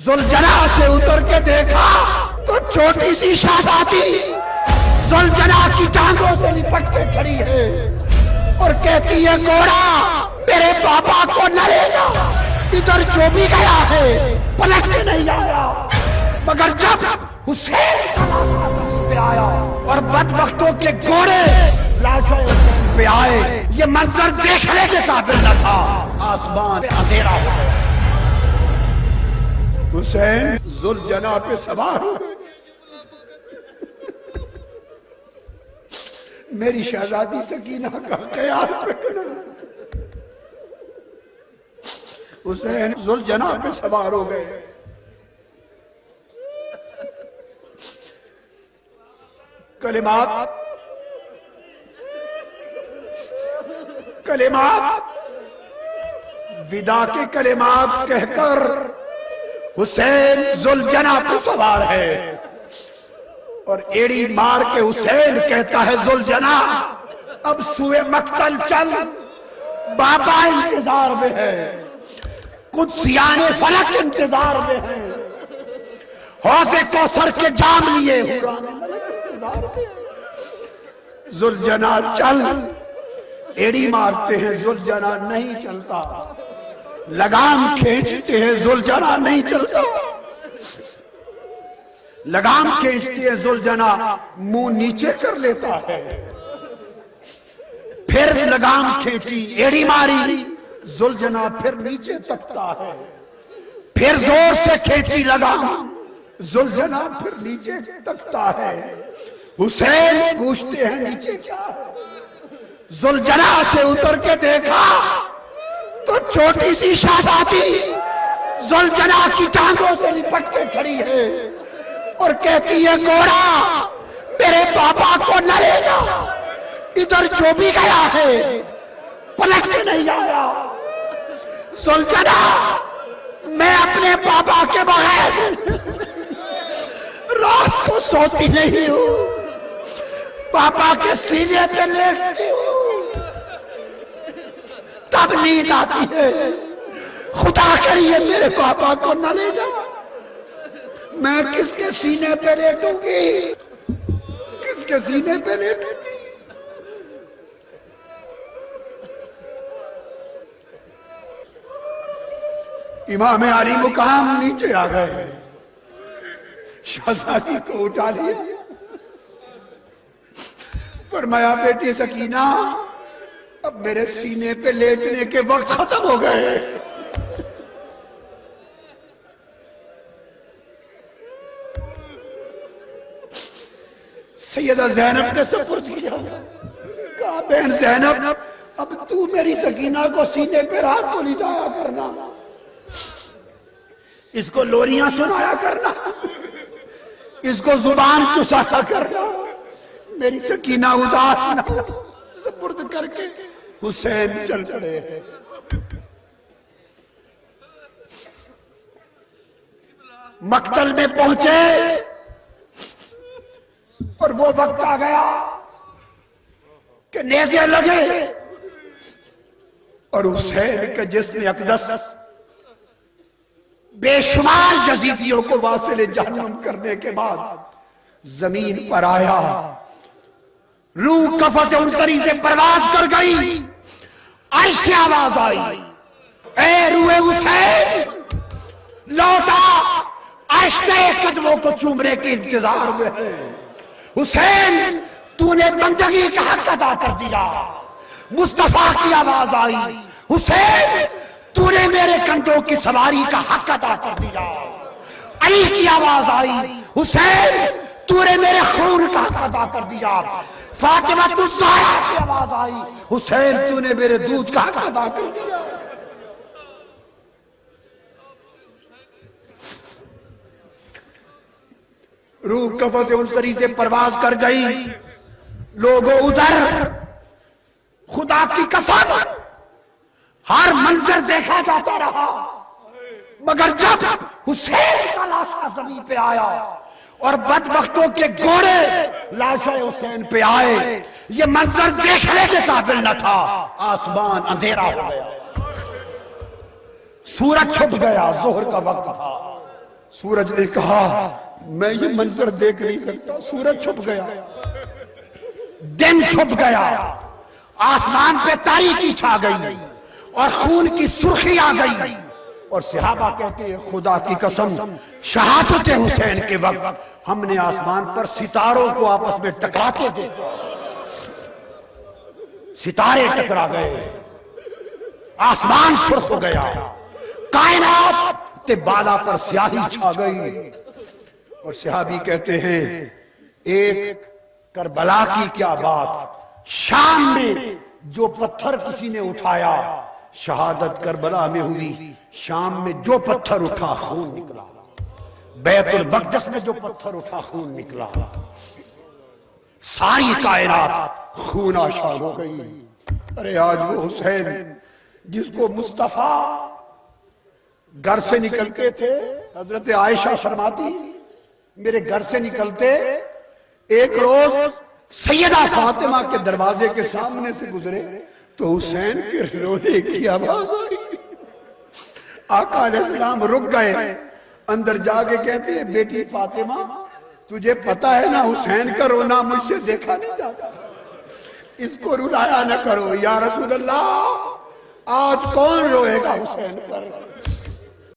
ذوالجنا سے اتر کے دیکھا تو چھوٹی سی شہزادی ذوالجنا کی ٹانگوں سے لپٹ کے کھڑی ہے اور کہتی ہے گھوڑا میرے پاپا کو نہ لے جا، ادھر جو بھی گیا ہے پلٹ کے نہیں آیا۔ مگر جب حسین پہ آیا اور بدبختوں کے گھوڑے لاشیں پہ آئے، یہ منظر دیکھنے کے قابل نہ تھا، آسمان اندھیرا ہو گیا۔ حسین ذوالجنا پہ سوار ہو گئے، میری شہزادی سکینہ کا خیال رکھنا۔ حسین ذوالجنا پہ سوار ہو گئے، کلمات ودا کے کلمات کہہ کر حسین ذوالجنا پہ سوار ہے، اور ایڑی مار کے حسین کہتا ہے ذوالجنا اب سوئے مقتل چل، بابا انتظار میں ہے، قدسیان فلک انتظار میں ہے، حوض کوثر کے جام لیے ذوالجنا چل۔ ایڑی مارتے ہیں ذوالجنا نہیں چلتا، لگام کھینچتے ہیں ذوالجنا نہیں چلتا، لگام کھینچتے ہیں ذوالجنا منہ نیچے کر لیتا ہے، پھر لگام کھینچی ایڑی ماری ذوالجنا پھر نیچے تکتا ہے، پھر زور سے کھینچی لگام ذوالجنا پھر نیچے تکتا ہے۔ حسین پوچھتے ہیں نیچے کیا ہے؟ ذوالجنا سے اتر کے دیکھا تو چھوٹی سی شہزادی ذوالجنا کی ٹانگوں سے لپٹ کے کھڑی ہے اور کہتی ہے گھوڑا میرے پاپا کو نہ لے جا، ادھر جو بھی گیا ہے پلٹ کے نہیں آیا۔ ذوالجنا میں اپنے پاپا کے بغیر رات کو سوتی نہیں ہوں، پاپا کے سینے پہ لیٹتی ہوں، تب نیند آتی ہے، خدا کریے میرے پاپا کو نہ لے جا۔ میں کس کے سینے پہ لیٹوں گی، کس کے سینے پہ لیٹوں گی؟ امام علی مقام نیچے آ گئے، شہزادی کو اٹھا لیا، فرمایا بیٹی سکینہ اب میرے سینے پہ لیٹنے کے وقت ختم ہو گئے۔ سیدہ زینب نے سپرد کیا، کہا بہن زینب اب تو میری سکینہ کو سینے پہ رات کو لٹایا کرنا، اس کو لوریاں سنایا کرنا، اس کو زبان چسایا کرنا، میری سکینہ اداس نہ ہو۔ سپرد کر کے حسین چل پڑے ہیں۔ مقتل میں پہنچے اور وہ وقت آ گیا کہ نیزے لگے اور حسین کے جسم اقدس بے شمار یزیدیوں کو واصل جہنم کرنے کے بعد زمین پر آیا، روح قفس عنصری سے پرواز کر گئی، عرش سے آواز آئی اے روح حسین لوٹا، عرش کے قدموں کو چومنے کے انتظار میں ہے۔ حسین تو نے بندگی کا حق ادا کر دیا۔ مصطفیٰ کی آواز آئی حسین تو نے میرے کندھوں کی سواری کا حق ادا کر دیا۔ علی کی آواز آئی حسین تو نے میرے خون کا حق ادا کر دیا۔ فاطمہ الزہرا کی آواز آئی حسین تو نے میرے دودھ کا حق ادا کر دیا۔ روح قفس عنصری سے پرواز کر گئی، لوگوں ادھر خدا کی قسم ہر منظر دیکھا جاتا رہا، مگر جب حسین کا لاشا زمین پہ آیا اور بدبختوں کے گھوڑے لاشا حسین پہ آئے، یہ منظر دیکھنے کے قابل نہ تھا، آسمان اندھیرا ہو گیا، سورج چھپ گیا، ظہر کا وقت تھا، سورج نے کہا میں یہ منظر دیکھ نہیں سکتا. سورج چھپ گیا, دن چھپ گیا, آسمان پہ تاریکی چھا گئی اور خون کی سرخی آ گئی. اور صحابہ کہتے ہیں خدا کی قسم شہادت حسین کے وقت ہم نے آسمان پر ستاروں کو آپس میں ٹکراتے دیکھا. ستارے ٹکرا گئے, آسمان سرخ ہو گیا, کائنات تے بالا پر سیاہی چھا گئی. اور صحابی کہتے ہیں ایک کربلا کی کیا بات, شام میں جو پتھر کسی نے اٹھایا شہادت کربلا میں ہوئی, شام میں جو پتھر اٹھا خون نکلا, بیت المقدس میں جو پتھر اٹھا خون نکلا, ساری کائنات خون آشا ہو گئی. ارے آج وہ حسین جس کو مصطفیٰ گھر سے نکلتے تھے, حضرت عائشہ فرماتی میرے گھر سے نکلتے ایک روز سیدہ فاطمہ کے دروازے کے سامنے سے گزرے تو حسین کے رونے کی آواز آئی. آقا علیہ السلام رک گئے, اندر جا کے کہتے ہیں بیٹی فاطمہ تجھے پتا ہے نا حسین کا رونا مجھ سے دیکھا نہیں جاتا, اس کو رلایا نہ کرو. یا رسول اللہ آج کون روئے گا حسین پر؟